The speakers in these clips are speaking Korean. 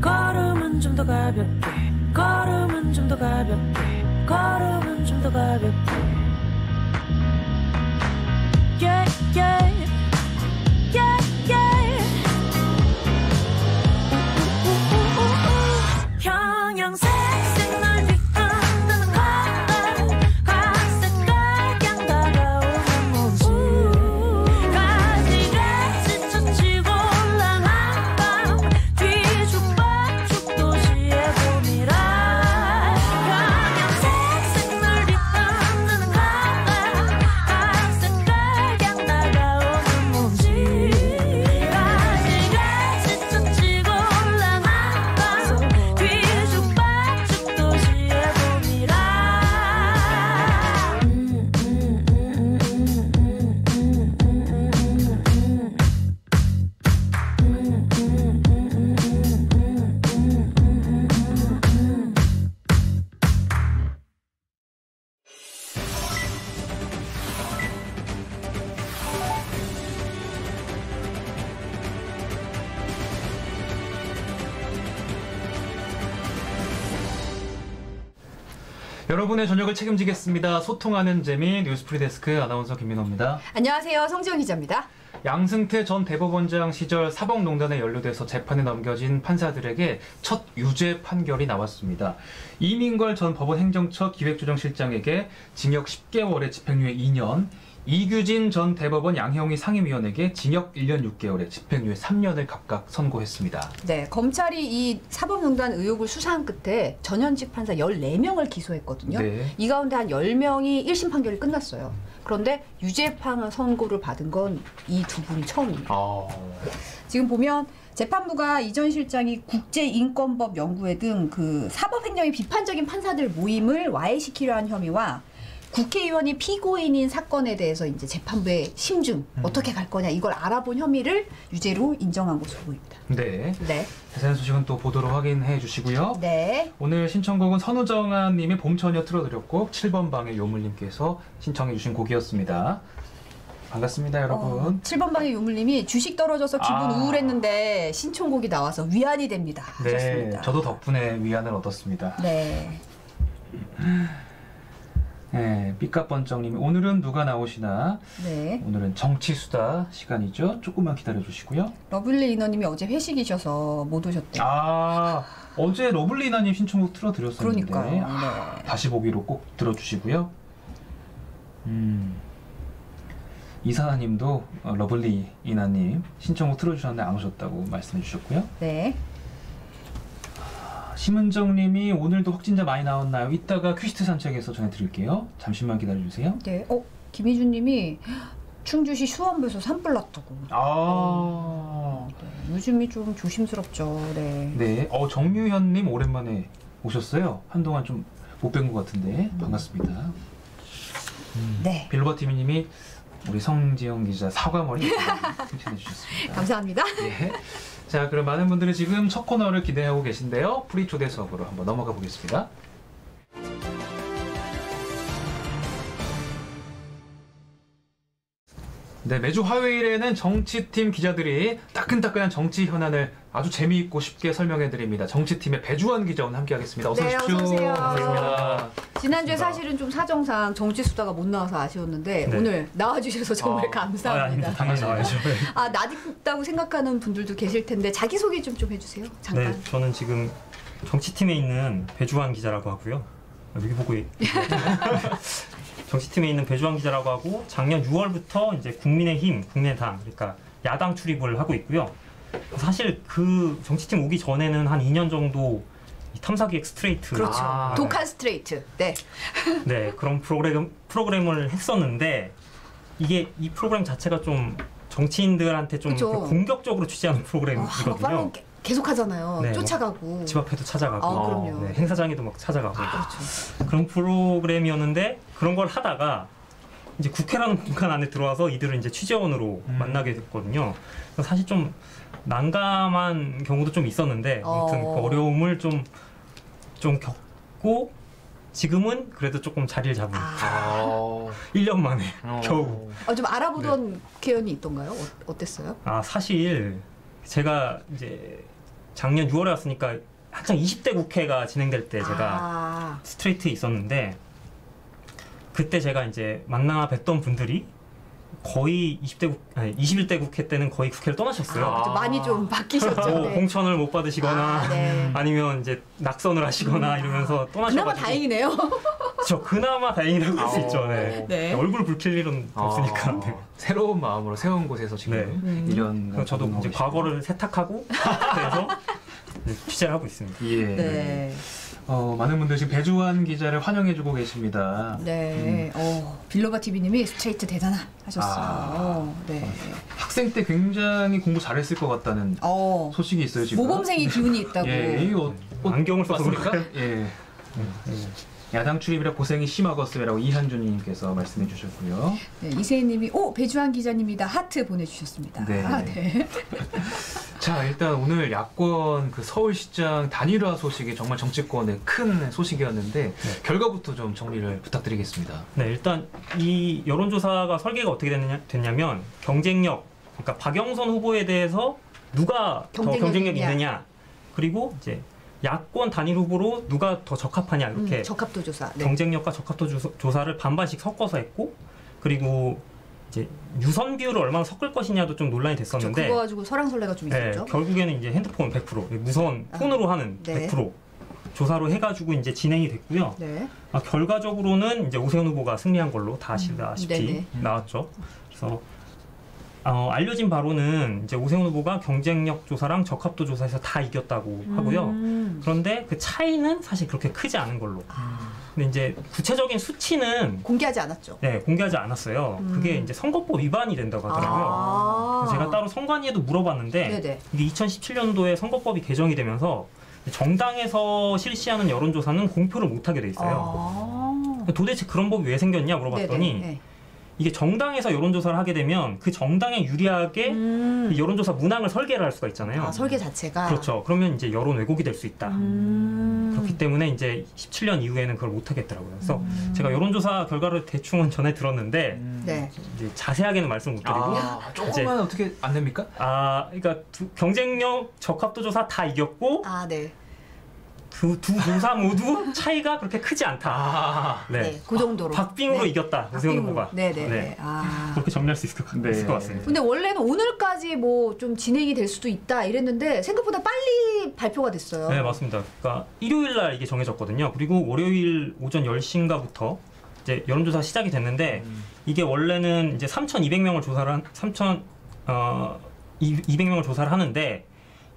걸음은 좀 더 가볍게, 걸음은 좀 더 가볍게, 걸음은 좀 더 가볍게. Yeah, yeah, yeah, yeah. 형형색 널 뒤흔드는 걸음, 각색깔 그냥 다가오는 모습. 가지가 지쳐지고 올라간 밤 뒤죽박죽 도시의 봄이라. 형형색 널 뒤흔드는 걸음, 각색깔 그냥 다가오는 모습. 가지가 지쳐지고 올라간 밤 뒤죽박죽 도시의 봄이라. 여러분의 저녁을 책임지겠습니다. 소통하는 재미 뉴스프리 데스크 아나운서 김민호입니다. 안녕하세요. 성지영 기자입니다. 양승태 전 대법원장 시절 사법농단에 연루돼서 재판에 넘겨진 판사들에게 첫 유죄 판결이 나왔습니다. 이민걸 전 법원 행정처 기획조정실장에게 징역 10개월에 집행유예 2년, 이규진 전 대법원 양형위 상임위원에게 징역 1년 6개월에 집행유예 3년을 각각 선고했습니다. 네, 검찰이 이 사법농단 의혹을 수사한 끝에 전현직 판사 14명을 기소했거든요. 네. 이 가운데 한 10명이 1심 판결이 끝났어요. 그런데 유죄 판결 선고를 받은 건 이 두 분이 처음입니다. 지금 보면 재판부가 이 전 실장이 국제인권법 연구회 등 그 사법행정의 비판적인 판사들 모임을 와해시키려 한 혐의와 국회의원이 피고인인 사건에 대해서 이제 재판부의 심증 어떻게 갈 거냐 이걸 알아본 혐의를 유죄로 인정한 것으로 보입니다. 네. 네. 자세한 소식은 또 보도로 확인해 주시고요. 네. 오늘 신청곡은 선우정아 님이 봄처녀 틀어드렸고 7번 방의 요물님께서 신청해 주신 곡이었습니다. 반갑습니다, 여러분. 7번 방의 요물님이 주식 떨어져서 기분 우울했는데 신청곡이 나와서 위안이 됩니다. 네, 하셨습니다. 저도 덕분에 위안을 얻었습니다. 네. 네, 삐까번쩍님이 오늘은 누가 나오시나? 네. 오늘은 정치수다 시간이죠. 조금만 기다려주시고요. 러블리 인어님이 어제 회식이셔서 못 오셨대요. 어제 러블리나님 신청곡 틀어드렸었는데 그러니까요. 네. 다시 보기로 꼭 들어주시고요. 이사나님도 러블리 이나님 신청곡 틀어주셨는데 안 오셨다고 말씀해 주셨고요. 네. 심은정님이 오늘도 확진자 많이 나왔나요? 이따가 퀴스트 산책에서 전해드릴게요. 잠시만 기다려주세요. 네. 김희준님이 충주시 수원부에서 산불 났다고. 네. 요즘이 좀 조심스럽죠. 네. 네. 정유현님 오랜만에 오셨어요. 한동안 좀 못 뵌 것 같은데 반갑습니다. 네. 빌로버티미님이 우리 성지영 기자 사과머리 칭찬해 주셨습니다. 감사합니다. 네. 자, 그럼 많은 분들이 지금 첫 코너를 기대하고 계신데요. 프리 초대석으로 한번 넘어가 보겠습니다. 네, 매주 화요일에는 정치팀 기자들이 따끈따끈한 정치 현안을 아주 재미있고 쉽게 설명해드립니다. 정치팀의 배주환 기자 오늘 함께하겠습니다. 어서 네, 오십시오. 어서 오세요. 반갑습니다. 지난주에 사실은 좀 사정상 정치 수다가 못 나와서 아쉬웠는데 네. 오늘 나와주셔서 정말 감사합니다. 당연히 나와야죠. 낯익다고 생각하는 분들도 계실 텐데 자기소개 좀 해주세요. 잠깐. 네, 저는 지금 정치팀에 있는 배주환 기자라고 하고요. 여기 보고 정치팀에 있는 배주환 기자라고 하고 작년 6월부터 이제 국민의힘, 국민의당, 그러니까 야당 출입을 하고 있고요. 사실 그 정치팀 오기 전에는 한 2년 정도 탐사기획 스트레이트, 그렇죠. 독한 스트레이트. 네. 네, 그런 프로그램을 했었는데 이 프로그램 자체가 좀 정치인들한테 좀 그쵸. 공격적으로 취재하는 프로그램이거든요. 계속 하잖아요. 네, 쫓아가고. 집 앞에도 찾아가고, 그럼요. 네, 행사장에도 막 찾아가고. 그렇죠. 그런 프로그램이었는데 그런 걸 하다가 이제 국회라는 공간 안에 들어와서 이들을 이제 취재원으로 만나게 됐거든요. 그래서 사실 좀 난감한 경우도 좀 있었는데 아무튼 그 어려움을 좀 겪고 지금은 그래도 조금 자리를 잡은 1년 만에 겨우. 좀 알아보던 국회의원이 있던가요? 어땠어요? 사실 제가 이제 작년 6월에 왔으니까 한창 20대 국회가 진행될 때 제가 스트레이트에 있었는데 그때 제가 이제 만나 뵀던 분들이 거의 21대 국회 때는 거의 국회를 떠나셨어요. 많이 좀 바뀌셨죠. 네. 공천을 못 받으시거나 네. 아니면 이제 낙선을 하시거나 이러면서 떠나셔가지고. 그나마 다행이네요. 그나마 다행이라고 할 수 있죠. 네. 네. 얼굴 붉힐 일은 없으니까. 네. 새로운 마음으로 새로운 곳에서 지금 1년. 그럼 저도 이제 과거를 세탁하고 그래서 취재를 하고 있습니다. 예. 네. 많은 분들 지금 배주환 기자를 환영해주고 계십니다. 네. 빌로바 TV님이 스트레이트 대단하 하셨어요. 네. 학생 때 굉장히 공부 잘했을 것 같다는 소식이 있어요 지금. 모범생의 기운이 있다고. 예, 이거 안경을 써서 그럴까? 예. 야당 출입이라 고생이 심하겠음이라고 이한준님께서 말씀해 주셨고요. 네, 이세희님이 배주환 기자님이다 하트 보내주셨습니다. 네. 네. 자, 일단 오늘 야권 그 서울시장 단일화 소식이 정말 정치권의 큰 소식이었는데 결과부터 좀 정리를 부탁드리겠습니다. 네, 일단 이 여론조사가 설계가 어떻게 됐냐면 경쟁력, 그러니까 박영선 후보에 대해서 누가 더 경쟁력이 있느냐, 그리고 이제 야권 단일 후보로 누가 더 적합하냐 이렇게 적합도 조사. 네. 경쟁력과 적합도 조사를 반반씩 섞어서 했고, 그리고 이제 유선 비율을 얼마나 섞을 것이냐도 좀 논란이 됐었는데, 그거 가지고 설랑설레가 좀 있었죠. 결국에는 이제 핸드폰 100%, 무선 폰으로 하는 100% 조사로 해가지고 이제 진행이 됐고요. 네. 결과적으로는 이제 오세훈 후보가 승리한 걸로 다 아시다시피 나왔죠. 그래서 알려진 바로는 이제 오세훈 후보가 경쟁력 조사랑 적합도 조사에서 다 이겼다고 하고요. 그런데 그 차이는 사실 그렇게 크지 않은 걸로. 근데 이제 구체적인 수치는 공개하지 않았죠. 네, 공개하지 않았어요. 그게 이제 선거법 위반이 된다고 하더라고요. 제가 따로 선관위에도 물어봤는데 이게 2017년도에 선거법이 개정이 되면서 정당에서 실시하는 여론조사는 공표를 못하게 돼 있어요. 도대체 그런 법이 왜 생겼냐 물어봤더니 이게 정당에서 여론조사를 하게 되면 그 정당에 유리하게 이 여론조사 문항을 설계를 할 수가 있잖아요. 설계 자체가. 그렇죠. 그러면 이제 여론 왜곡이 될 수 있다. 그렇기 때문에 이제 17년 이후에는 그걸 못 하겠더라고요. 그래서 제가 여론조사 결과를 대충은 전해 들었는데 이제 자세하게는 말씀 못 드리고 조금만 어떻게 안 됩니까? 그러니까 경쟁력 적합도 조사 다 이겼고 두 조사 모두 차이가 그렇게 크지 않다. 그 정도로. 박빙으로 이겼다. 오세훈 후보가. 그렇게 정리할 수 있을 것 같습니다. 근데 원래는 오늘까지 뭐 좀 진행이 될 수도 있다 이랬는데 생각보다 빨리 발표가 됐어요. 네, 맞습니다. 그러니까 일요일 날 이게 정해졌거든요. 그리고 월요일 오전 10시인가부터 이제 여론조사 시작이 됐는데 이게 원래는 이제 3,200명을 조사를 하는데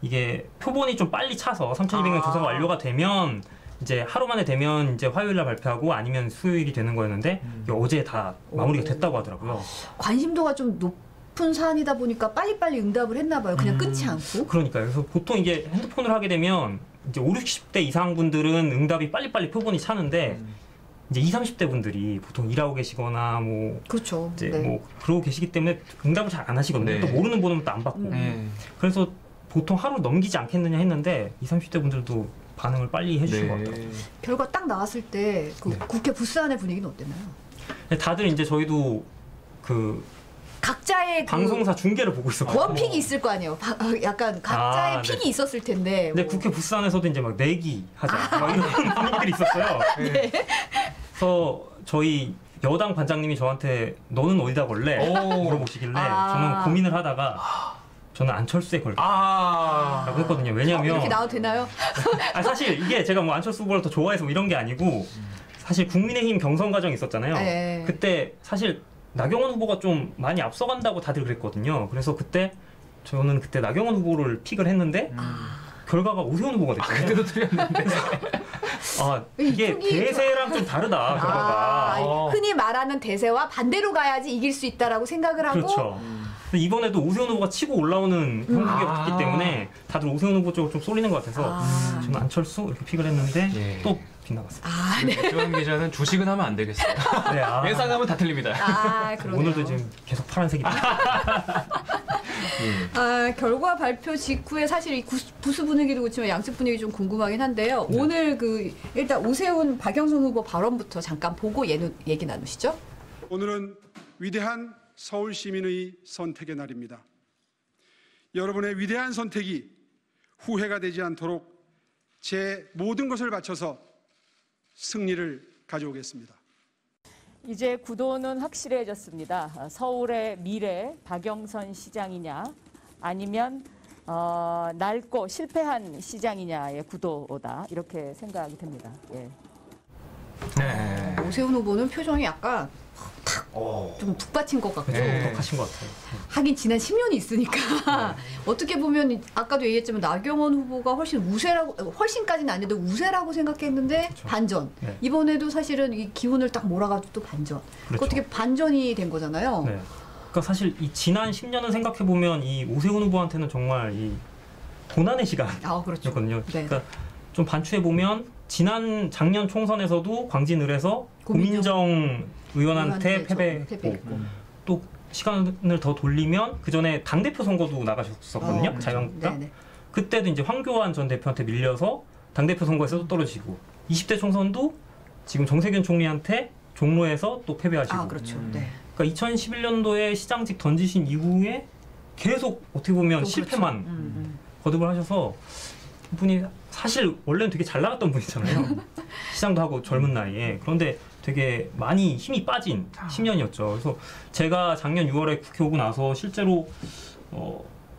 이게 표본이 좀 빨리 차서 3,200명 조사가 완료가 되면 이제 하루 만에 되면 이제 화요일 날 발표하고 아니면 수요일이 되는 거였는데 이게 어제 다 마무리가 됐다고 하더라고요. 관심도가 좀 높은 사안이다 보니까 빨리빨리 응답을 했나 봐요. 그냥 끊지 않고. 그러니까요. 그래서 보통 이게 핸드폰으로 하게 되면 이제 5, 60대 이상 분들은 응답이 빨리빨리 표본이 차는데 이제 20, 30대 분들이 보통 일하고 계시거나 뭐 그렇죠. 이제 뭐 그러고 계시기 때문에 응답을 잘 안 하시거든요. 또 모르는 번호는 또 안 받고. 그래서 보통 하루 넘기지 않겠느냐 했는데 20, 30대 분들도 반응을 빨리 해주신 것 같아요. 결과 딱 나왔을 때 그 국회 부스 안의 분위기는 어땠나요? 다들 이제 저희도 그 각자의 방송사 중계를 보고 있었거든요. 원픽이 있을 거 아니에요. 약간 각자의 픽이 있었을 텐데. 근데 국회 부스 안에서도 이제 막 내기 하자 막 이런 분위기들이 있었어요. 네. 그래서 저희 여당 반장님이 저한테 너는 어디다 걸래? 물어보시길래 저는 고민을 하다가 저는 안철수에 걸라고 했거든요. 왜냐면 이렇게 나와도 되나요? 사실 이게 제가 뭐 안철수 후보를 더 좋아해서 뭐 이런 게 아니고 사실 국민의힘 경선 과정이 있었잖아요. 네. 그때 사실 나경원 후보가 좀 많이 앞서간다고 다들 그랬거든요. 그래서 저는 그때 나경원 후보를 픽을 했는데 결과가 오세훈 후보가 됐어요. 그때도 틀렸는데. 이게 대세랑 좀 다르다 결과가. 흔히 말하는 대세와 반대로 가야지 이길 수 있다라고 생각을 하고. 그렇죠. 이번에도 오세훈 후보가 치고 올라오는 형국이었기 때문에 다들 오세훈 후보 쪽으로 좀 쏠리는 것 같아서 저는 안철수 이렇게 픽을 했는데 또 빗나갔습니다. 네. 조영 기자는 주식은 하면 안 되겠어요. 네, 예상하면 다 틀립니다. 오늘도 지금 계속 파란색입니다. 결과 발표 직후에 사실 이 부수 분위기도 그렇지만 양측 분위기 좀 궁금하긴 한데요. 네. 오늘 일단 오세훈, 박영선 후보 발언부터 잠깐 보고 얘기 나누시죠. 오늘은 위대한 서울 시민의 선택의 날입니다. 여러분의 위대한 선택이 후회가 되지 않도록 제 모든 것을 바쳐서 승리를 가져오겠습니다. 이제 구도는 확실해졌습니다. 서울의 미래 박영선 시장이냐 아니면 낡고 실패한 시장이냐의 구도다 이렇게 생각이 됩니다. 예. 네. 오세훈 후보는 표정이 약간 좀 북받친 것 같고 독하신 것 같아요. 하긴 지난 10년이 있으니까 어떻게 보면 아까도 얘기했지만 나경원 후보가 훨씬까지는 아닌데 우세라고 생각했는데 그렇죠. 반전. 네. 이번에도 사실은 이 기운을 딱 몰아가지고 또 반전. 그렇죠. 어떻게 반전이 된 거잖아요. 네. 그러니까 사실 이 지난 10년을 생각해 보면 이 오세훈 후보한테는 정말 이 고난의 시간이었거든요. 그렇죠. 네. 그러니까 좀 반추해 보면 작년 총선에서도 광진을에서 고민정 의원한테 패배했고 또 시간을 더 돌리면 그 전에 당대표 선거도 나가셨었거든요. 그렇죠. 자유한국당. 네네. 그때도 이제 황교안 전 대표한테 밀려서 당대표 선거에서도 떨어지고 20대 총선도 지금 정세균 총리한테 종로에서 또 패배하시고. 그렇죠. 네. 그러니까 2011년도에 시장직 던지신 이후에 계속 어떻게 보면 실패만 그렇죠. 거듭을 하셔서 분이 사실 원래는 되게 잘 나갔던 분이잖아요. 시장도 하고 젊은 나이에. 그런데 되게 많이 힘이 빠진 10년이었죠. 그래서 제가 작년 6월에 국회 오고 나서 실제로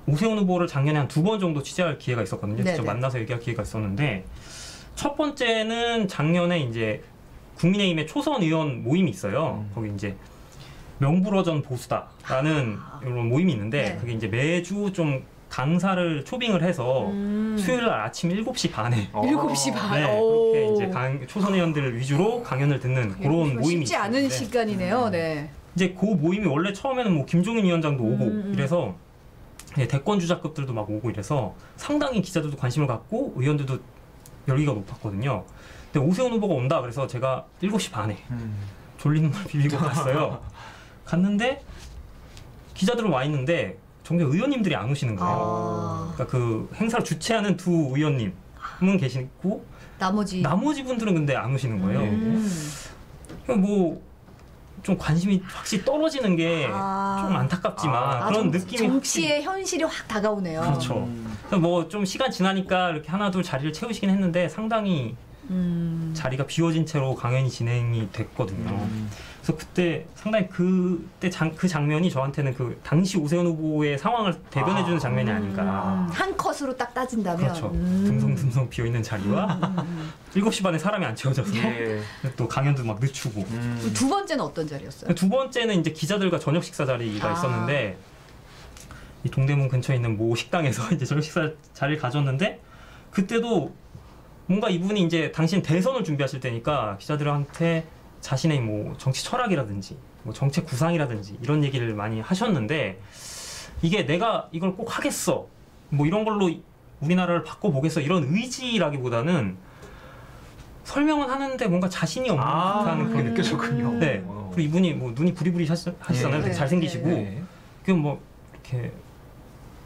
오세훈 후보를 작년에 한 2번 정도 취재할 기회가 있었거든요. 직접 만나서 얘기할 기회가 있었는데 첫 번째는 작년에 이제 국민의힘의 초선 의원 모임이 있어요. 거기 이제 명불허전 보수다라는 이런 모임이 있는데 그게 이제 매주 좀 강사를 초빙을 해서 수요일 날 아침 7시 반에 7시 반. 네, 그렇게 이제 초선 의원들 위주로 강연을 듣는 그런 모임이 쉽지 않은 시간이네요. 네. 이제 그 모임이 원래 처음에는 뭐 김종인 위원장도 오고 이래서 대권 주자급들도 막 오고 이래서 상당히 기자들도 관심을 갖고 의원들도 열기가 높았거든요. 근데 오세훈 후보가 온다 그래서 제가 7시 반에 졸리는 걸 빌리고 갔어요. 갔는데 기자들은 와 있는데 정작 의원님들이 안 오시는 거예요. 그러니까 그 행사를 주최하는 두 의원님은 계시고 나머지 분들은 근데 안 오시는 거예요. 뭐 좀 관심이 확실히 떨어지는 게 좀 안타깝지만 그런 느낌이 정치의 현실이 확 다가오네요. 그렇죠. 뭐 좀 시간 지나니까 이렇게 하나 둘 자리를 채우시긴 했는데 상당히 자리가 비워진 채로 강연이 진행이 됐거든요. 그래서 그때 상당히 그 장면이 저한테는 그 당시 오세훈 후보의 상황을 대변해주는 장면이 아닌가. 한 컷으로 딱 따진다면. 그렇죠. 듬성듬성 비어있는 자리와 7시 반에 사람이 안 채워져서 또 강연도 막 늦추고. 두 번째는 어떤 자리였어요? 두 번째는 이제 기자들과 저녁 식사 자리가 있었는데 이 동대문 근처에 있는 모 식당에서 이제 저녁 식사 자리를 가졌는데 그때도 뭔가 이분이 이제 당신 대선을 준비하실 때니까 기자들한테 자신의 뭐 정치 철학이라든지 뭐 정책 구상이라든지 이런 얘기를 많이 하셨는데 이게 내가 이걸 꼭 하겠어 뭐 이런 걸로 우리나라를 바꿔보겠어 이런 의지라기보다는 설명은 하는데 뭔가 자신이 없는 듯한 그게 느껴졌군요. 네. 그리고 이분이 뭐 눈이 부리부리 하시잖아요. 되게 잘생기시고 그 뭐 이렇게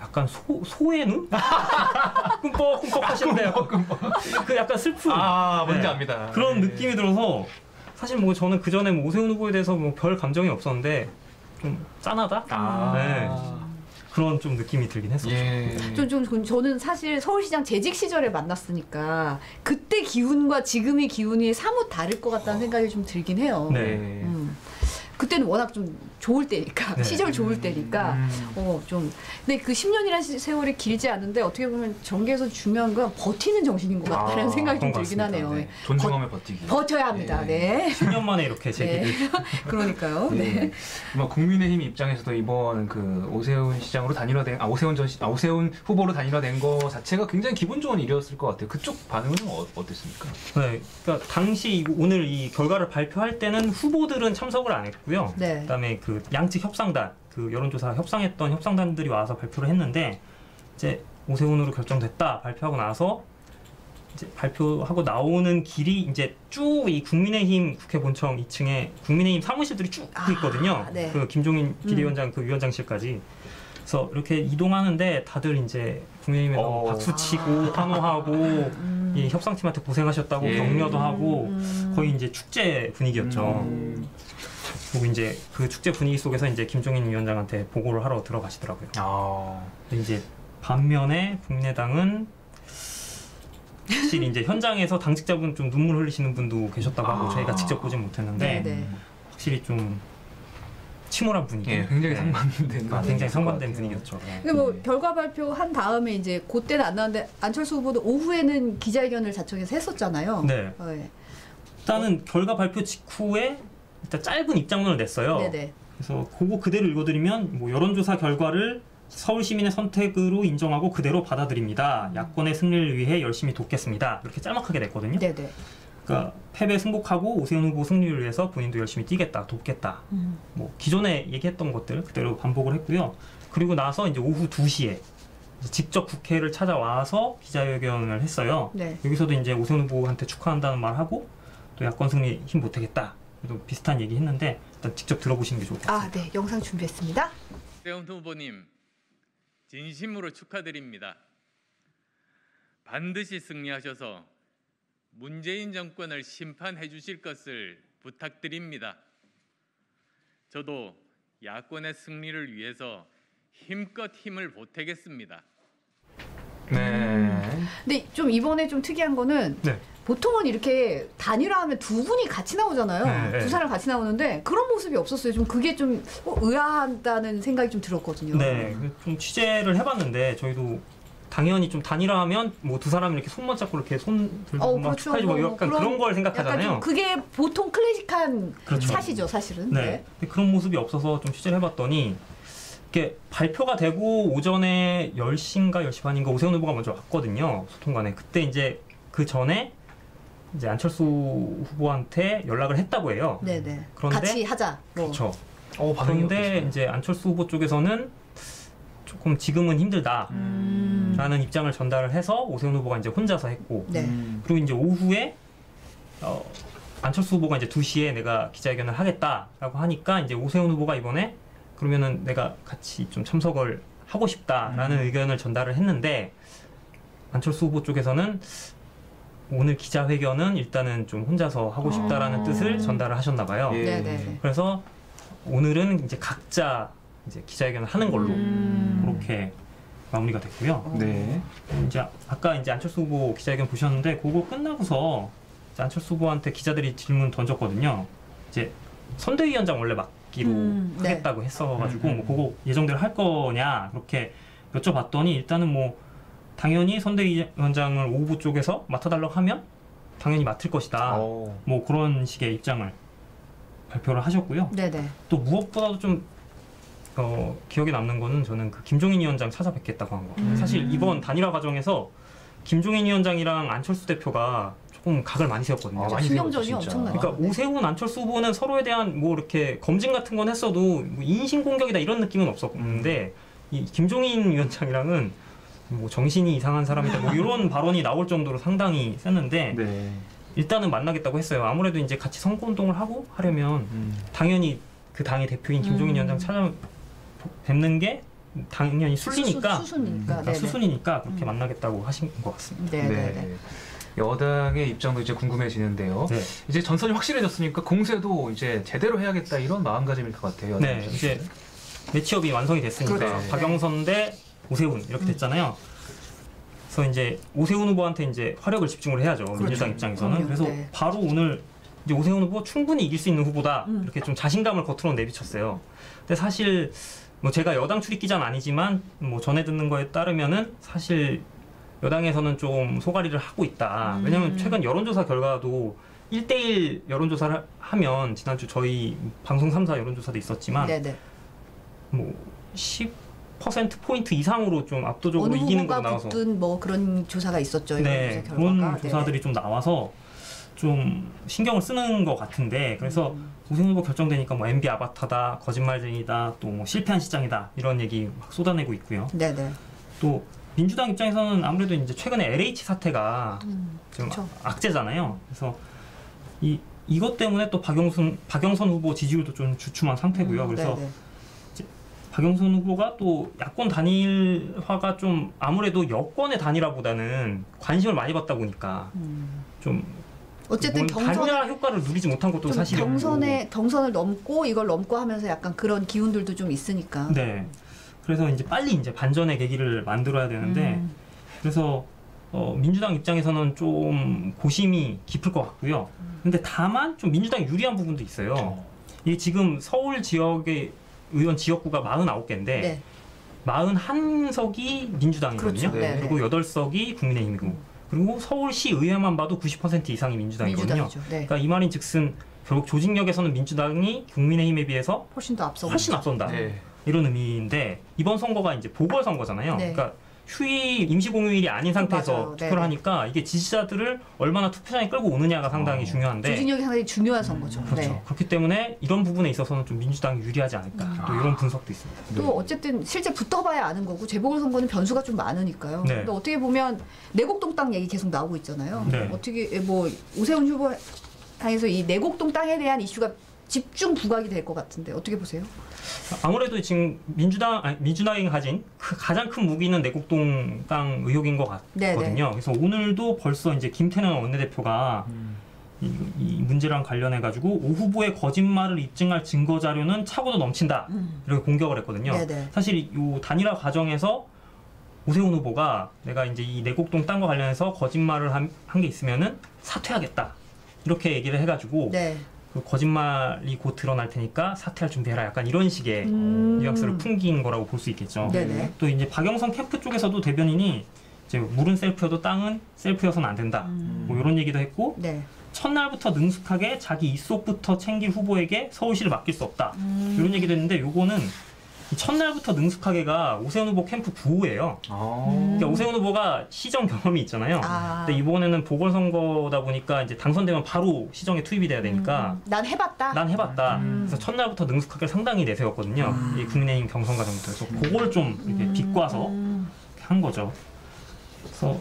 약간 소의 눈? 꿈뻑꿈뻑 하시는데 그 약간 슬픈 뭔지 압니다. 그런 느낌이 들어서 사실 뭐 저는 그 전에 뭐 오세훈 후보에 대해서 뭐 별 감정이 없었는데 좀 짠하다? 네. 그런 좀 느낌이 들긴 했었죠. 예. 저는 사실 서울시장 재직 시절에 만났으니까 그때 기운과 지금의 기운이 사뭇 다를 것 같다는 생각이 좀 들긴 해요. 네. 그때는 워낙 좀 좋을 때니까 네. 시절 좋을 때니까 좀 근데 그 10년이라는 세월이 길지 않은데 어떻게 보면 정계에서 중요한 건 버티는 정신인 것 같다는 생각이 좀 들긴 하네요. 네. 존중하며 버티기. 버텨야 합니다. 네. 10년 만에 이렇게 재기를. 그러니까요. 네. 네. 국민의힘 입장에서도 이번 그 오세훈 시장으로 오세훈 후보로 단일화된 거 자체가 굉장히 기분 좋은 일이었을 것 같아요. 그쪽 반응은 어땠습니까? 네, 그러니까 당시 오늘 이 결과를 발표할 때는 후보들은 참석을 안 했고요. 네. 그다음에 그 양측 협상단, 그 여론조사 협상했던 협상단들이 와서 발표를 했는데 이제 오세훈으로 결정됐다 발표하고 나서 이제 발표하고 나오는 길이 이제 쭉 이 국민의힘 국회 본청 2층에 국민의힘 사무실들이 쭉 있거든요. 네. 그 김종인 비대위원장 그 위원장실까지. 그래서 이렇게 이동하는데 다들 이제 국민의힘에 너무 박수치고 환호하고 이 협상팀한테 고생하셨다고 격려도 하고 거의 이제 축제 분위기였죠. 그리고 이제 그 축제 분위기 속에서 이제 김종인 위원장한테 보고를 하러 들어가시더라고요. 근데 이제 반면에 국민의당은 확실히 이제 현장에서 당직자분 좀 눈물 흘리시는 분도 계셨다고 하고 저희가 직접 보진 못했는데 확실히 좀 침울한 분위기. 예, 굉장히 상반된 분위기였죠. 근데 뭐 결과 발표한 다음에 이제 그때는 안 나왔는데 안철수 후보도 오후에는 기자회견을 자청해서 했었잖아요. 네. 일단은 결과 발표 직후에 일단 짧은 입장문을 냈어요. 네네. 그래서 그거 그대로 읽어드리면 뭐 여론조사 결과를 서울 시민의 선택으로 인정하고 그대로 받아들입니다. 야권의 승리를 위해 열심히 돕겠습니다. 이렇게 짤막하게 냈거든요. 네네. 그러니까 패배 승복하고 오세훈 후보 승리를 위해서 본인도 열심히 뛰겠다, 돕겠다. 뭐 기존에 얘기했던 것들 그대로 반복을 했고요. 그리고 나서 이제 오후 2시에 직접 국회를 찾아와서 기자회견을 했어요. 네. 여기서도 이제 오세훈 후보한테 축하한다는 말 하고 또 야권 승리 힘 보태겠다. 또 비슷한 얘기 했는데 일단 직접 들어보시는 게 좋을 것 같습니다. 네, 영상 준비했습니다. 오세훈 후보님 진심으로 축하드립니다. 반드시 승리하셔서 문재인 정권을 심판해 주실 것을 부탁드립니다. 저도 야권의 승리를 위해서 힘껏 힘을 보태겠습니다. 네. 근데 좀 이번에 좀 특이한 거는 보통은 이렇게 단일화하면 두 분이 같이 나오잖아요. 두 사람 같이 나오는데 그런 모습이 없었어요. 좀 그게 좀 의아하다는 생각이 좀 들었거든요. 네, 좀 취재를 해봤는데 저희도 당연히 좀 단일화하면 뭐 두 사람이 이렇게 손만 잡고 이렇게 손 들고 막 축하해주고 약간 그런 걸 생각하잖아요. 약간 그게 보통 클래식한 샷이죠, 사실은. 네. 그런 모습이 없어서 좀 취재를 해봤더니 이렇게 발표가 되고 오전에 10시인가 10시 반인가 오세훈 후보가 먼저 왔거든요. 소통관에. 그때 이제 그 전에 이제 안철수 후보한테 연락을 했다고 해요. 네네. 그런데 같이 하자. 그렇죠. 그런데 이제 안철수 후보 쪽에서는 조금 지금은 힘들다라는 입장을 전달을 해서 오세훈 후보가 이제 혼자서 했고, 그리고 이제 오후에 안철수 후보가 이제 2시에 내가 기자회견을 하겠다라고 하니까 이제 오세훈 후보가 이번에 그러면은 내가 같이 좀 참석을 하고 싶다라는 의견을 전달을 했는데 안철수 후보 쪽에서는 오늘 기자회견은 일단은 좀 혼자서 하고 싶다라는 뜻을 전달을 하셨나 봐요. 그래서 오늘은 이제 각자 이제 기자회견을 하는 걸로 그렇게 마무리가 됐고요. 이제 아까 이제 안철수 후보 기자회견 보셨는데 그거 끝나고서 이제 안철수 후보한테 기자들이 질문 던졌거든요. 이제 선대위원장 원래 맡기로 하겠다고 했어가지고 뭐 그거 예정대로 할 거냐 그렇게 여쭤봤더니 일단은 뭐 당연히 선대위원장을 오 후보 쪽에서 맡아달라고 하면 당연히 맡을 것이다. 뭐 그런 식의 입장을 발표를 하셨고요. 또 무엇보다도 좀 기억에 남는 거는 저는 그 김종인 위원장 찾아뵙겠다고 한 거. 사실 이번 단일화 과정에서 김종인 위원장이랑 안철수 대표가 조금 각을 많이 세웠거든요. 신경전이 엄청나요. 그러니까 오세훈, 안철수 후보는 서로에 대한 뭐 이렇게 검증 같은 건 했어도 뭐 인신 공격이다 이런 느낌은 없었는데 이 김종인 위원장이랑은 뭐 정신이 이상한 사람이다 뭐 이런 발언이 나올 정도로 상당히 셌는데 일단은 만나겠다고 했어요. 아무래도 이제 같이 선거운동을 하고 하려면 당연히 그 당의 대표인 김종인 위원장 찾아뵙는 게 당연히 순리니까 수순이니까 수순이니까 그렇게 만나겠다고 하신 것 같습니다. 여당의 입장도 이제 궁금해지는데요. 네. 이제 전선이 확실해졌으니까 공세도 이제 제대로 해야겠다 이런 마음가짐일 것 같아요. 네, 이제 매치업이 완성이 됐으니까 그렇죠. 박영선 대 오세훈 이렇게 됐잖아요. 그래서 이제 오세훈 후보한테 이제 화력을 집중을 해야죠. 그렇죠. 민주당 입장에서는. 그래서 네. 바로 오늘 이제 오세훈 후보 충분히 이길 수 있는 후보다 이렇게 좀 자신감을 겉으로 내비쳤어요. 근데 사실 뭐 제가 여당 출입 기자는 아니지만 뭐 전해 듣는 거에 따르면은 사실 여당에서는 좀 소가리를 하고 있다. 왜냐면 최근 여론조사 결과도 1대1 여론조사를 하면 지난주 저희 방송 3사 여론조사도 있었지만 네네. 뭐 10%포인트 이상으로 좀 압도적으로 이기는 거가 나와서 어느 후보가 뭐 그런 조사가 있었죠. 네, 그런 조사들이 좀 나와서 좀 신경을 쓰는 것 같은데 그래서 오세훈 후보 결정되니까 뭐 MB 아바타다, 거짓말쟁이다, 또 뭐 실패한 시장이다 이런 얘기 막 쏟아내고 있고요. 네네. 또 민주당 입장에서는 아무래도 이제 최근에 LH 사태가 좀 그쵸. 악재잖아요. 그래서 이것 때문에 또 박영선 후보 지지율도 좀 주춤한 상태고요. 그래서 이제 박영선 후보가 또 야권 단일화가 좀 아무래도 여권의 단일화보다는 관심을 많이 받다 보니까 좀 어쨌든 단일화 효과를 누리지 못한 것도 사실이고 경선을 넘고 이걸 넘고 하면서 약간 그런 기운들도 좀 있으니까. 네. 그래서 이제 빨리 이제 반전의 계기를 만들어야 되는데 그래서 민주당 입장에서는 좀 고심이 깊을 것 같고요. 근데 다만 좀 민주당이 유리한 부분도 있어요. 이게 지금 서울 지역의 의원 지역구가 49개인데 네. 41석이 민주당이거든요. 그렇죠. 네. 그리고 8석이 국민의힘이고 그리고 서울시 의회만 봐도 90% 이상이 민주당이거든요. 네. 그러니까 이 말인즉슨 결국 조직력에서는 민주당이 국민의힘에 비해서 훨씬 앞선다. 네. 이런 의미인데 이번 선거가 이제 보궐선거잖아요. 네. 그러니까 휴일 임시공휴일이 아닌 상태에서 투표를 하니까 이게 지지자들을 얼마나 투표장에 끌고 오느냐가 상당히 중요한데 조직력이 상당히 중요한 선거죠. 그렇죠. 네. 그렇기 때문에 이런 부분에 있어서는 좀 민주당이 유리하지 않을까 또 이런 분석도 있습니다. 또 어쨌든 실제 붙어봐야 아는 거고 재보궐선거는 변수가 좀 많으니까요. 네. 근데 어떻게 보면 내곡동 땅 얘기 계속 나오고 있잖아요. 네. 어떻게 뭐 오세훈 후보 향해서 이 내곡동 땅에 대한 이슈가 집중 부각이 될 것 같은데 어떻게 보세요? 아무래도 지금 민주당이 가진 가장 큰 무기는 내곡동 땅 의혹인 것 같거든요. 네네. 그래서 오늘도 벌써 이제 김태년 원내대표가 이 문제랑 관련해 가지고 오 후보의 거짓말을 입증할 증거 자료는 차고도 넘친다 이렇게 공격을 했거든요. 네네. 사실 이 단일화 과정에서 오세훈 후보가 내가 이제 이 내곡동 땅과 관련해서 거짓말을 한 게 있으면은 사퇴하겠다 이렇게 얘기를 해가지고. 네. 그 거짓말이 곧 드러날 테니까 사퇴할 준비해라 약간 이런 식의 뉘앙스를 풍긴 거라고 볼 수 있겠죠. 네네. 또 이제 박영선 캠프 쪽에서도 대변인이 이제 물은 셀프여도 땅은 셀프여서는 안 된다. 뭐 이런 얘기도 했고 네. 첫날부터 능숙하게 자기 입속부터 챙길 후보에게 서울시를 맡길 수 없다. 이런 얘기도 했는데 요거는 첫날부터 능숙하게가 오세훈 후보 캠프 구호예요. 그러니까 오세훈 후보가 시정 경험이 있잖아요. 근데 이번에는 보궐선거다 보니까 이제 당선되면 바로 시정에 투입이 돼야 되니까 난 해봤다. 그래서 첫날부터 능숙하게 상당히 내세웠거든요. 이 국민의힘 경선 과정부터. 그래서 그걸 좀 이렇게 비꼬아서 한 거죠. 그래서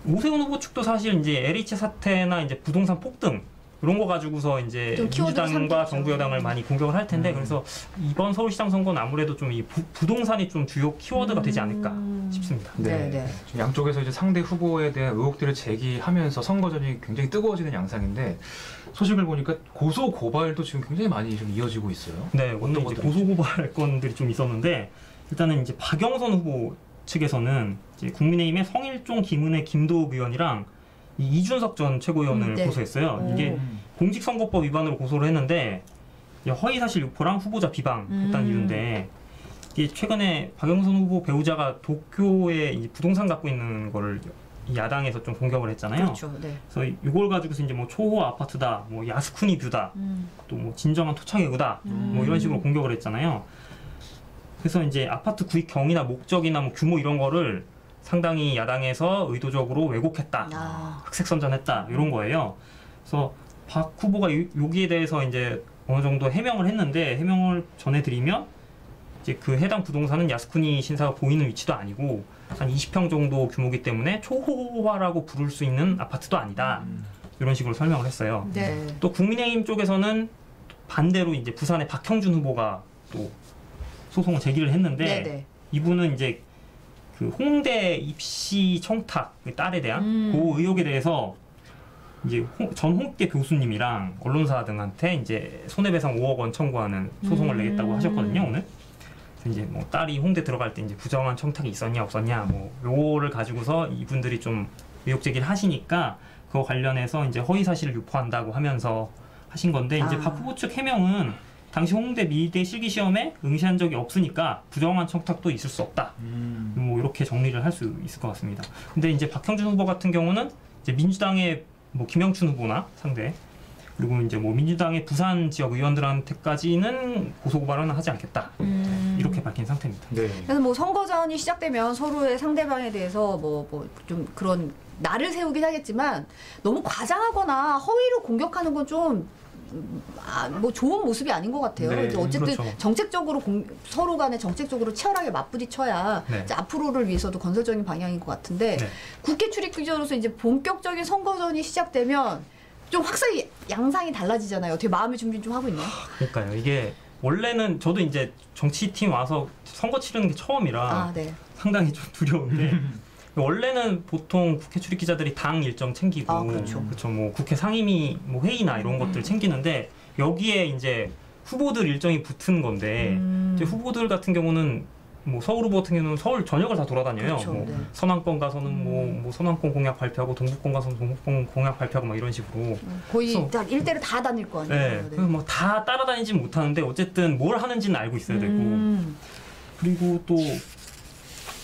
오세훈 후보 측도 사실 이제 LH 사태나 이제 부동산 폭등 이런 거 가지고서 이제 민주당과 정부 여당을 많이 공격을 할 텐데 그래서 이번 서울시장 선거는 아무래도 좀 이 부동산이 좀 주요 키워드가 되지 않을까 싶습니다. 네. 네. 지금 양쪽에서 이제 상대 후보에 대한 의혹들을 제기하면서 선거전이 굉장히 뜨거워지는 양상인데 소식을 보니까 고소 고발도 지금 굉장히 많이 좀 이어지고 있어요. 네, 오늘 이제 고소 고발 건들이 좀 있었는데 일단은 이제 박영선 후보 측에서는 이제 국민의힘의 성일종, 김은혜, 김도욱 의원이랑 이준석 전 최고위원을 고소했어요. 이게 공직선거법 위반으로 고소를 했는데 허위사실 유포랑 후보자 비방했다는 이유인데 이게 최근에 박영선 후보 배우자가 도쿄에 이 부동산 갖고 있는 거를 야당에서 좀 공격을 했잖아요. 그렇죠. 네. 그래서 이걸 가지고서 이제 뭐 초호 아파트다, 뭐 야스쿠니 뷰다, 또 뭐 진정한 토착외구다, 뭐 이런 식으로 공격을 했잖아요. 그래서 이제 아파트 구입 경위나 목적이나 뭐 규모 이런 거를 상당히 야당에서 의도적으로 왜곡했다, 흑색선전했다 이런 거예요. 그래서 박 후보가 여기에 대해서 이제 어느 정도 해명을 했는데 해명을 전해드리면 이제 그 해당 부동산은 야스쿠니 신사가 보이는 위치도 아니고 한 20평 정도 규모이기 때문에 초호화라고 부를 수 있는 아파트도 아니다. 이런 식으로 설명을 했어요. 네. 또 국민의힘 쪽에서는 반대로 이제 부산의 박형준 후보가 또 소송을 제기를 했는데 네네. 이분은 이제 그 홍대 입시 청탁 딸에 대한 그 의혹에 대해서 이제 전 홍대 교수님이랑 언론사 등한테 이제 손해배상 5억 원 청구하는 소송을 내겠다고 하셨거든요, 오늘. 그래서 이제 뭐 딸이 홍대 들어갈 때 이제 부정한 청탁이 있었냐 없었냐 뭐 요거를 가지고서 이분들이 좀 의혹 제기를 하시니까 그거 관련해서 이제 허위 사실을 유포한다고 하면서 하신 건데 이제 박 후보 측 해명은 당시 홍대 미대 실기 시험에 응시한 적이 없으니까 부정한 청탁도 있을 수 없다. 뭐 이렇게 정리를 할 수 있을 것 같습니다. 근데 이제 박형준 후보 같은 경우는 이제 민주당의 뭐 김영춘 후보나 상대 그리고 이제 뭐 민주당의 부산 지역 의원들한테까지는 고소 고발은 하지 않겠다. 이렇게 밝힌 상태입니다. 네. 그래서 뭐 선거전이 시작되면 서로의 상대방에 대해서 뭐 좀 그런 날을 세우긴 하겠지만 너무 과장하거나 허위로 공격하는 건 좀 뭐 좋은 모습이 아닌 것 같아요. 네, 이제 어쨌든 그렇죠. 정책적으로 서로 간에 정책적으로 치열하게 맞부딪혀야 네. 이제 앞으로를 위해서도 건설적인 방향인 것 같은데 네. 국회 출입 기자로서 이제 본격적인 선거전이 시작되면 좀 확실히 양상이 달라지잖아요. 어떻게 마음의 준비 좀 하고 있나요? 그러니까요. 이게 원래는 저도 이제 정치팀 와서 선거 치르는 게 처음이라 네. 상당히 좀 두려운데 원래는 보통 국회 출입 기자들이 당 일정 챙기고 그렇죠. 뭐 국회 상임위 뭐 회의나 이런 것들 챙기는데 여기에 이제 후보들 일정이 붙은 건데 이제 후보들 같은 경우는 뭐 서울 후보 같은 경우는 서울 전역을 다 돌아다녀요. 그렇죠, 뭐 네. 서남권 가서는 뭐 서남권 공약 발표하고 동북권 가서는 동북권 공약 발표하고 막 이런 식으로 거의 다 일대를 다 다닐 거 아니에요. 네. 그래서 뭐 다 따라다니진 못하는데 어쨌든 뭘 하는지는 알고 있어야 되고 그리고 또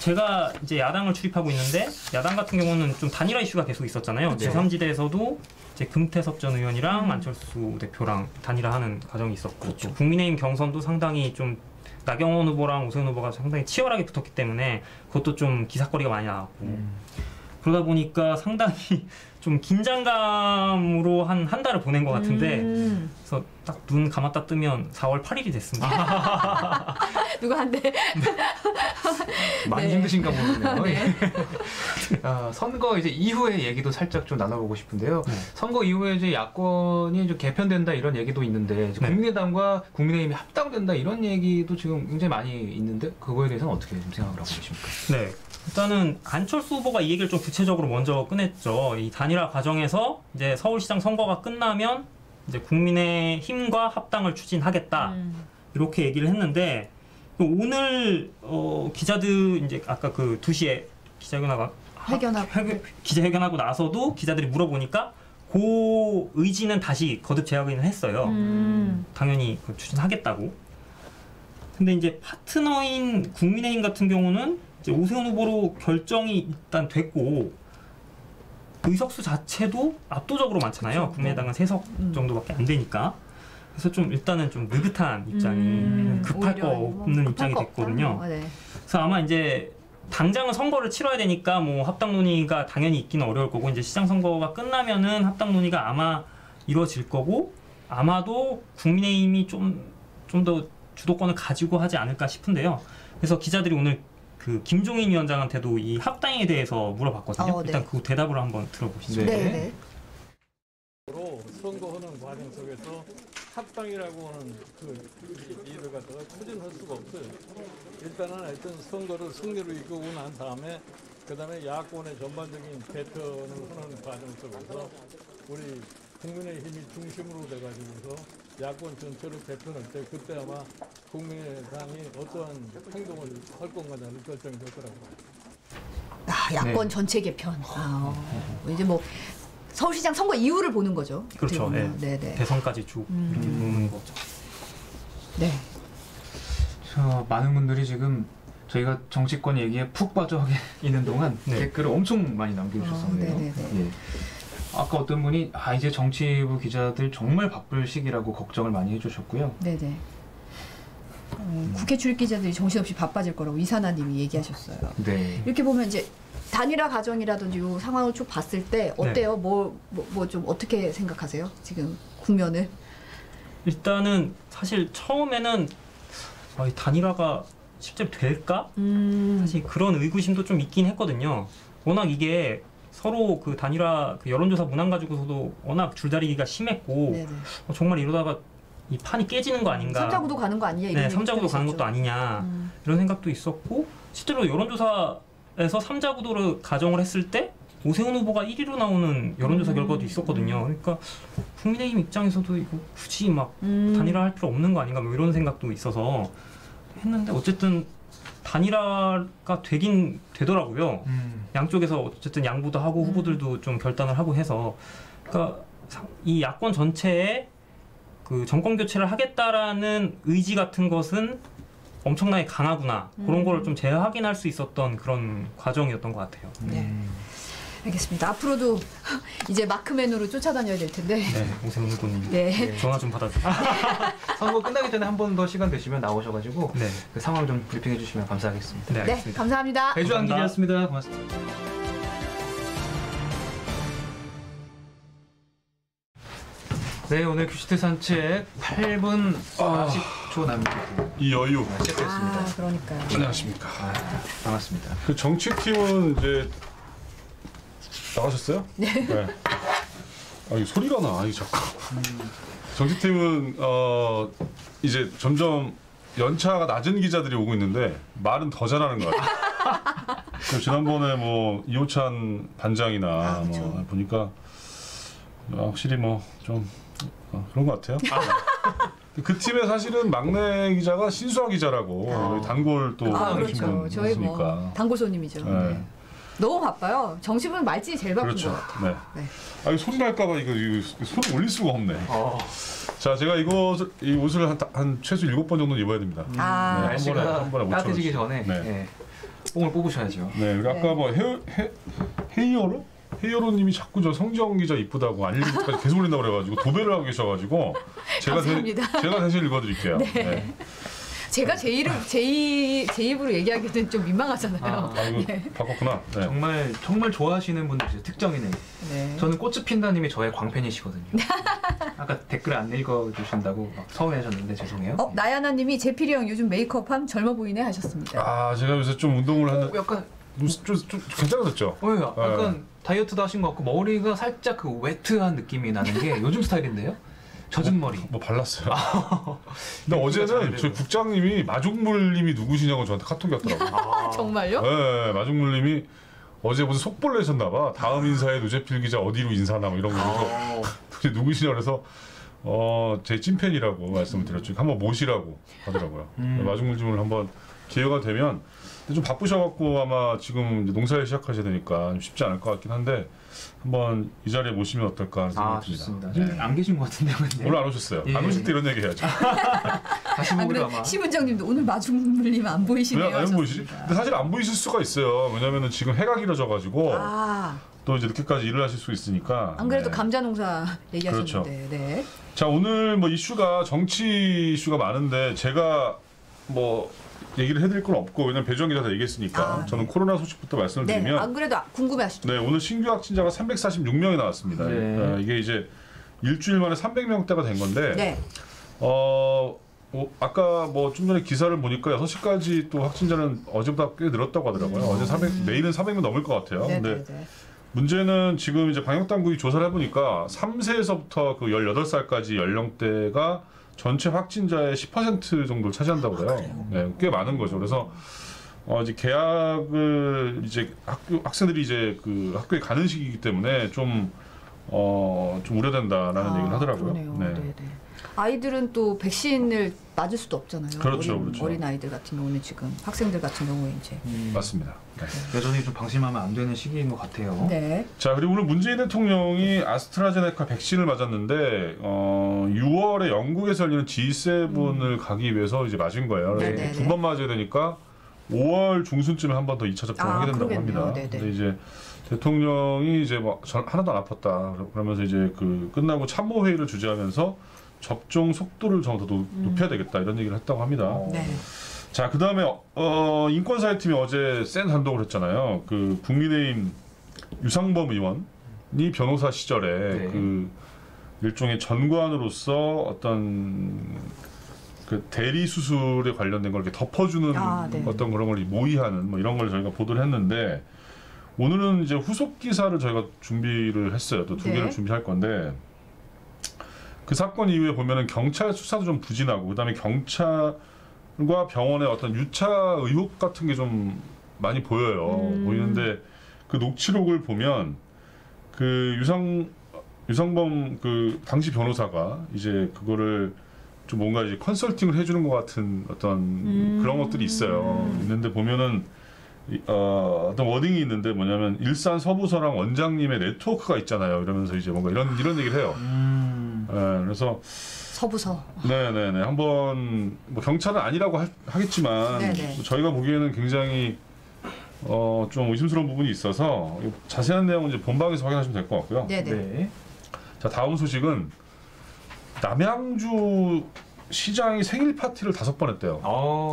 제가 이제 야당을 출입하고 있는데 야당 같은 경우는 좀 단일화 이슈가 계속 있었잖아요. 네. 제3지대에서도 이제 금태섭 전 의원이랑 안철수 대표랑 단일화하는 과정이 있었고 그렇죠. 또 국민의힘 경선도 상당히 좀 나경원 후보랑 오세훈 후보가 상당히 치열하게 붙었기 때문에 그것도 좀 기사거리가 많이 나왔고 그러다 보니까 상당히 좀 긴장감으로 한 달을 보낸 것 같은데 그래서 딱 눈 감았다 뜨면 4월 8일이 됐습니다. 누가 한데 많이 네. 힘드신가 보네요. 네. 선거 이제 이후의 얘기도 살짝 좀 나눠보고 싶은데요. 선거 이후에 이제 야권이 좀 개편된다 이런 얘기도 있는데 이제 국민의당과 국민의힘이 합당된다 이런 얘기도 지금 굉장히 많이 있는데 그거에 대해서는 어떻게 좀 생각을 하고 계십니까? 네. 일단은 안철수 후보가 이 얘기를 좀 구체적으로 먼저 꺼냈죠. 이 단일화 과정에서 이제 서울시장 선거가 끝나면 이제 국민의힘과 합당을 추진하겠다 이렇게 얘기를 했는데 오늘 기자들 이제 아까 그 2시에 기자회견하고 나서도 기자들이 물어보니까 그 의지는 다시 거듭 재확인을 했어요. 당연히 추진하겠다고. 근데 이제 파트너인 국민의힘 같은 경우는 이제 오세훈 후보로 결정이 일단 됐고 의석수 자체도 압도적으로 많잖아요. 국민의당은 3석 정도밖에 안 되니까. 그래서 좀 일단은 좀 느긋한 입장이 급할 거 없는 입장이 됐거든요. 네. 그래서 아마 이제 당장은 선거를 치러야 되니까 뭐 합당 논의가 당연히 있기는 어려울 거고 이제 시장 선거가 끝나면은 합당 논의가 아마 이루어질 거고 아마도 국민의힘이 좀 더 주도권을 가지고 하지 않을까 싶은데요. 그래서 기자들이 오늘 그 김종인 위원장한테도 이 합당에 대해서 물어봤거든요. 네. 일단 그 대답을 한번 들어보시죠. 네. 선거하는 과정 속에서 합당이라고 하는 그 일을 갖다가 추진할 수가 없어요. 일단은 하여튼 선거를 승리로 이끌고 난 다음에 그다음에 야권의 전반적인 개편을 하는 과정 속에서 우리 국민의힘이 중심으로 돼가지고서 야권 전체를 개편할 때 그때 아마 국민의당이 어떠한 행동을 할 건가를 결정이 될 거라고. 야권 전체 개편. 이제 뭐 서울시장 선거 이후를 보는 거죠. 그렇죠. 네. 네네. 대선까지 쭉 이렇게 보는 거죠. 네. 많은 분들이 지금 저희가 정치권 얘기에 푹 빠져 있는 동안 댓글을 엄청 많이 남겨주셨었네요. 예. 아까 어떤 분이 이제 정치부 기자들 정말 바쁠 시기라고 걱정을 많이 해주셨고요. 네네. 국회 출입 기자들이 정신없이 바빠질 거라고 이산화님이 얘기하셨어요. 네. 이렇게 보면 이제 단일화 과정이라든지 이 상황을 쭉 봤을 때 어때요? 뭐 좀 어떻게 생각하세요? 지금 국면을? 일단은 사실 처음에는 이 단일화가 실제로 될까? 사실 그런 의구심도 좀 있긴 했거든요. 워낙 이게 서로 그 단일화 그 여론조사 문항 가지고서도 워낙 줄다리기가 심했고 정말 이러다가 이 판이 깨지는 거 아닌가. 3자구도 가는 거 아니냐. 네, 3자구도 가는 것도 아니냐. 이런 생각도 있었고 실제로 여론조사 3자에서 3자 구도를 가정을 했을 때 오세훈 후보가 1위로 나오는 여론조사 결과도 있었거든요. 그러니까 국민의힘 입장에서도 이거 굳이 막 단일화할 필요 없는 거 아닌가 뭐 이런 생각도 있어서 했는데 어쨌든 단일화가 되긴 되더라고요. 양쪽에서 어쨌든 양보도 하고 후보들도 좀 결단을 하고 해서 그러니까 이 야권 전체에 그 정권 교체를 하겠다라는 의지 같은 것은 엄청나게 강하구나 그런 걸 좀 재확인할 수 있었던 그런 과정이었던 것 같아요. 네. 알겠습니다. 앞으로도 이제 마크맨으로 쫓아다녀야 될 텐데. 네, 오세훈 후보님. 네. 전화 좀 받아주세요. 선거 끝나기 전에 한 번 더 시간 되시면 나오셔가지고 네. 그 상황 좀 브리핑해 주시면 감사하겠습니다. 네, 네, 감사합니다. 배주환 기자였습니다. 고맙습니다. 네, 오늘 큐시트 산책 8분 40초 남기고 이 여유 시작했습니다. 그러니까요. 안녕하십니까. 반갑습니다. 그 정치팀은 이제 나가셨어요? 네. 이 소리가 나. 이 자꾸. 정치팀은 이제 점점 연차가 낮은 기자들이 오고 있는데 말은 더 잘하는 것 같아요. 지난번에 뭐 이호찬 반장이나 그렇죠. 뭐 보니까 확실히 뭐 좀 그런 것 같아요. 그 팀에 사실은 막내 기자가 신수아 기자라고 단골 또 그렇죠. 저희 뭐 단골 손님이죠. 네. 너무 바빠요. 정치부는 말진이 제일 바쁜 것 같아요. 네. 손 날까봐 이거 손 올릴 수가 없네. 자, 제가 이 옷을 한 최소 7번 정도 입어야 됩니다. 날씨가 한 번에 따뜻해지기 전에 뽕을 뽑으셔야죠. 네, 우리 아까 뭐 헤이어로님이 자꾸 저 성지영 기자 이쁘다고 안일부터까지 계속 올린다고 그래가지고 도배를 하고 계셔가지고 제가 대신 읽어드릴게요. 네. 제가 제 입으로 얘기하기는 좀 민망하잖아요. 이거 바꿨구나. 네. 정말 좋아하시는 분들이죠. 특정인을. 네. 저는 꽃츠핀다님이 저의 광팬이시거든요. 아까 댓글 안 읽어주신다고 막 서운해하셨는데 죄송해요. 나야나님이 제필이 형 요즘 메이크업하면 젊어 보이네 하셨습니다. 제가 요새 좀 운동을 하는. 약간 좀 괜찮아졌죠? 약간 다이어트도 하신 것 같고 머리가 살짝 그 웨트한 느낌이 나는 게 요즘 스타일인데요? 젖은 머리. 뭐 발랐어요. 근데 어제는 저희 국장님이 마중물님이 누구시냐고 저한테 카톡이 왔더라고요. 정말요? 네, 마중물님이 어제 무슨 속보를 내셨나봐. 다음 인사에 노재필 기자 어디로 인사나 뭐 이런 거. 그래서 누구시냐 그래서 제 찐팬이라고 말씀을 드렸죠. 한번 모시라고 하더라고요. 마중물님을 한번 기회가 되면 좀 바쁘셔갖고 아마 지금 이제 농사일 시작하셔야 되니까 좀 쉽지 않을 것 같긴 한데 한번 이 자리에 모시면 어떨까 하는 생각이 듭니다. 네. 안 계신 것 같은데요. 오늘 안 오셨어요. 안 오실 때 이런 얘기 해야죠. 다시 보기로 아마. 시문장님도 오늘 마중물님 안 보이시네요. 왜 안 보이시지? 근데 사실 안 보이실 수가 있어요. 왜냐면은 지금 해가 길어져가지고 또 이제 늦게까지 일을 하실 수 있으니까. 안 그래도 감자 농사 얘기하셨는데. 그렇죠. 네. 자, 오늘 뭐 이슈가 정치 이슈가 많은데 제가 뭐 얘기를 해드릴 건 없고 왜냐면 배주환 기자 다 얘기했으니까 저는 코로나 소식부터 말씀을 드리면 안 그래도 궁금해하시죠. 네, 오늘 신규 확진자가 346명이 나왔습니다. 이게 이제 일주일 만에 300명대가 된 건데 아까 뭐 좀 전에 기사를 보니까 6시까지 또 확진자는 어제보다 꽤 늘었다고 하더라고요. 어제 내일은 400명 넘을 것 같아요. 근데 문제는 지금 이제 방역당국이 조사를 해보니까 3세에서부터 그 18살까지 연령대가 전체 확진자의 10% 정도를 차지한다고 그래요. 네, 꽤 많은 거죠. 그래서 이제 개학을 이제 학생들이 이제 그 학교에 가는 시기이기 때문에 좀 우려된다라는 얘기를 하더라고요. 네. 아이들은 또 백신을 맞을 수도 없잖아요. 그렇죠. 어린 아이들 같은 경우는 지금 학생들 같은 경우에 이제 맞습니다. 여전히 좀 방심하면 안 되는 시기인 것 같아요. 네. 자, 그리고 오늘 문재인 대통령이 아스트라제네카 백신을 맞았는데 6월에 영국에서 열리는 G7을 가기 위해서 이제 맞은 거예요. 두 번 맞아야 되니까 5월 중순쯤에 한 번 더 2차 접종을 하게 된다고 합니다. 근데 이제 대통령이 이제 뭐 하나도 안 아팠다 그러면서 이제 그 끝나고 참모 회의를 주재하면서 접종 속도를 좀 더 높여야 되겠다 이런 얘기를 했다고 합니다. 자, 그 다음에 인권사회팀이 어제 센 단독을 했잖아요. 그 국민의힘 유상범 의원이 변호사 시절에 그 일종의 전관으로서 어떤 그 대리 수술에 관련된 걸 이렇게 덮어주는 어떤 그런 걸 모의하는 뭐 이런 걸 저희가 보도를 했는데 오늘은 이제 후속 기사를 저희가 준비를 했어요. 또 2개를 준비할 건데. 그 사건 이후에 보면은 경찰 수사도 좀 부진하고 그다음에 경찰과 병원의 어떤 유차 의혹 같은 게 좀 많이 보여요. 보이는데 그 녹취록을 보면 그 유상범 그 당시 변호사가 이제 그거를 좀 뭔가 이제 컨설팅을 해주는 것 같은 어떤 그런 것들이 있어요. 있는데 보면은 어떤 워딩이 있는데 뭐냐면 일산 서부서랑 원장님의 네트워크가 있잖아요. 이러면서 이제 뭔가 이런 얘기를 해요. 네, 그래서 서부서. 네네네. 한번 뭐 경찰은 아니라고 하겠지만 뭐 저희가 보기에는 굉장히 좀 의심스러운 부분이 있어서 자세한 내용은 이제 본방에서 확인하시면 될 것 같고요. 네네. 자, 다음 소식은 남양주 시장이 생일 파티를 5번 했대요.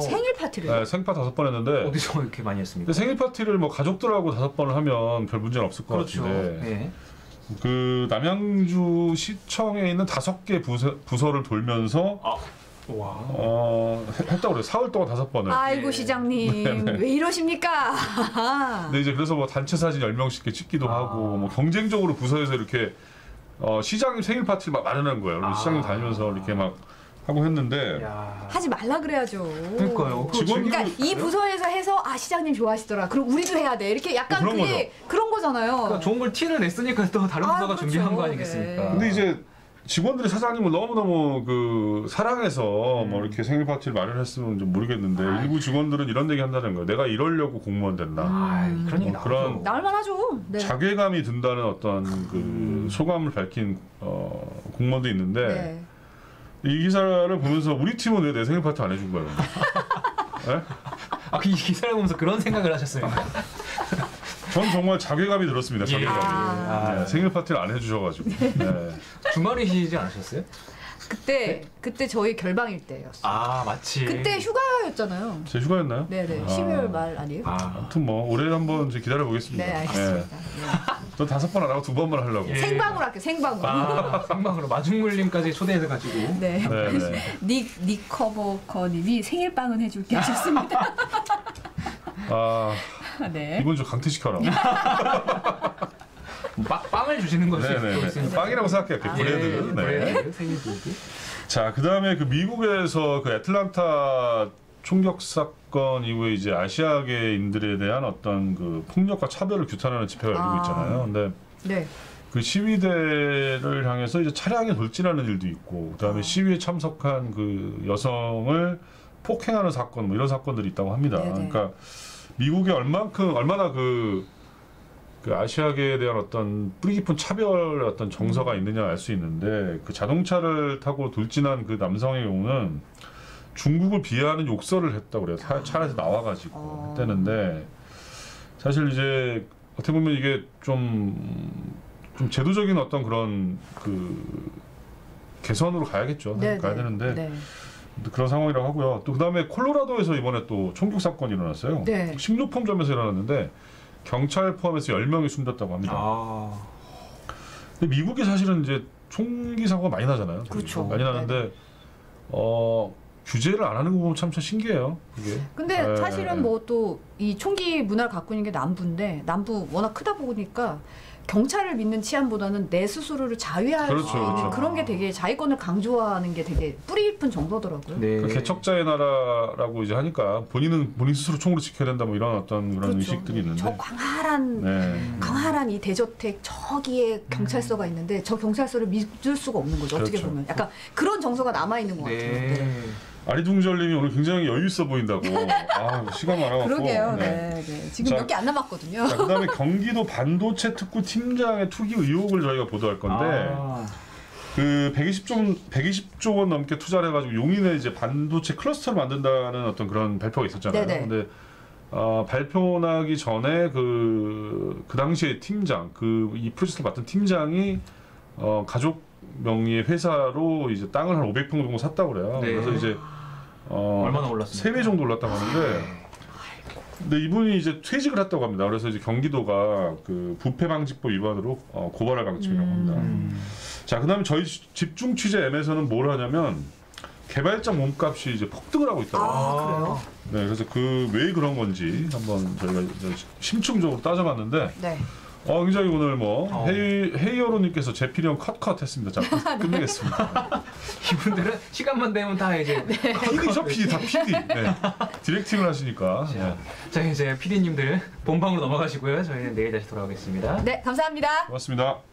생일 파티를? 네, 생파 5번 했는데 어디서 이렇게 많이 했습니까? 생일 파티를 뭐 가족들하고 5번을 하면 별 문제는 없을 것 같은데 네. 그 남양주 시청에 있는 5개 부서를 돌면서 했다고 그래요. 사흘 동안 5번을. 아이고 시장님 왜 이러십니까? 근데 이제 그래서 뭐 단체 사진 10명씩 찍기도 하고 뭐 경쟁적으로 부서에서 이렇게 시장님 생일 파티를 막 마련한 거예요. 그래서 시장님 다니면서 이렇게 막 하고 했는데 하지 말라 그래야죠. 그러니까요. 그러니까 이 부서에서 해서 시장님 좋아하시더라. 그럼 우리도 해야 돼. 이렇게 약간 그런 거잖아요. 그러니까 좋은 걸 티를 냈으니까 또 다른 부서가 그렇죠. 준비한 거 아니겠습니까? 네. 근데 이제 직원들이 사장님을 너무너무 그 사랑해서 뭐 이렇게 생일 파티를 마련했으면 좀 모르겠는데 일부 직원들은 이런 얘기 한다는 거예요. 내가 이러려고 공무원 됐나? 그런 얘기 그런 나올만 하죠. 네. 자괴감이 든다는 어떤 그 소감을 밝힌 공무원도 있는데 이 기사를 보면서 우리 팀은 왜 내 생일 파티 안 해준 거예요? 네? 이 기사를 보면서 그런 생각을 하셨습니까? 전 정말 자괴감이 들었습니다. 자괴감이. 생일 파티를 안 해주셔가지고. 네. 주말이시지 않으셨어요? 그때 저희 결방일 때였어요. 마치. 그때 휴가였잖아요. 제 휴가였나요? 네네. 12월 말 아니에요? 아무튼 뭐 올해 한번 이제 기다려 보겠습니다. 네, 알겠습니다. 전 5번 안 하고 2번만 하려고. 생방으로 할게요. 생방으로. 생방으로 마중물님까지 초대해가지고. 네. 니커버커님이 생일빵은 해줄게 하셨습니다. 네. 이번 주 강퇴시켜라. 빵을 주시는 거죠? 네네. 빵이라고 생각해요. 브레드. 브레드. 생일 브레드. 자, 그 다음에 그 미국에서 그 애틀란타 총격 사건 이후에 이제 아시아계인들에 대한 어떤 그 폭력과 차별을 규탄하는 집회가 열리고 있잖아요. 근데 그 시위대를 향해서 이제 차량에 돌진하는 일도 있고, 그다음에 시위에 참석한 그 여성을 폭행하는 사건, 뭐 이런 사건들이 있다고 합니다. 그러니까 미국이 얼마나 그 아시아계에 대한 어떤 뿌리 깊은 차별 어떤 정서가 있느냐 알 수 있는데, 그 자동차를 타고 돌진한 그 남성의 경우는 중국을 비하하는 욕설을 했다고 그래요. 차에서 나와가지고 했다는데, 사실 이제 어떻게 보면 이게 좀 제도적인 어떤 그런 그 개선으로 가야겠죠. 가야 되는데 그런 상황이라고 하고요. 또 그다음에 콜로라도에서 이번에 또 총격 사건이 일어났어요. 식료품점에서 일어났는데 경찰 포함해서 10명이 숨졌다고 합니다. 근데 미국이 사실은 이제 총기 사고가 많이 나잖아요. 그렇죠. 많이 나는데 규제를 안 하는 거 보면 참 신기해요. 그게. 근데 사실은 뭐 또 이 총기 문화를 갖고 있는 게 남부인데, 남부 워낙 크다 보니까 경찰을 믿는 치안보다는 내 스스로를 자위할 수 있는 그런 게 되게 자위권을 강조하는 게 되게 뿌리 깊은 정서더라고요. 그 개척자의 나라라고 이제 하니까 본인 스스로 총으로 지켜야 된다 뭐 이런 어떤 그런 의식들이 있는데, 저 광활한 이 대저택 저기에 경찰서가 있는데 저 경찰서를 믿을 수가 없는 거죠. 어떻게 보면 약간 그런 정서가 남아 있는 것 같아요. 아리둥절님이 오늘 굉장히 여유 있어 보인다고. 시간 많아갖고. 그러게요. 지금 몇 개 안 남았거든요. 그다음에 경기도 반도체 특구 팀장의 투기 의혹을 저희가 보도할 건데, 그 120조 원 넘게 투자를 해가지고 용인에 이제 반도체 클러스터를 만든다는 어떤 그런 발표가 있었잖아요. 근데 발표 나기 전에 그 당시에 팀장, 이 프로젝트를 맡은 팀장이 가족 명의의 회사로 이제 땅을 한 500평 정도 샀다고 그래요. 그래서 이제 얼마나 올랐습니까? 3배 정도 올랐다고 하는데, 근데 이분이 이제 퇴직을 했다고 합니다. 그래서 이제 경기도가 그 부패 방지법 위반으로 고발할 방침이라고 합니다. 자, 그다음에 저희 집중 취재 M에서는 뭘 하냐면 개발자 몸값이 이제 폭등을 하고 있더라고요. 그래요? 네, 그래서 왜 그런 건지 한번 저희가 심층적으로 따져봤는데, 굉장히 오늘 뭐 헤이어로님께서 제필형 컷 했습니다. 자, 끝내겠습니다. 이분들은 시간만 되면 다 이제 PD죠, PD 다 PD. 네. 디렉팅을 하시니까. 자, 이제 PD님들 본방으로 넘어가시고요. 저희는 내일 다시 돌아오겠습니다. 네, 감사합니다. 고맙습니다.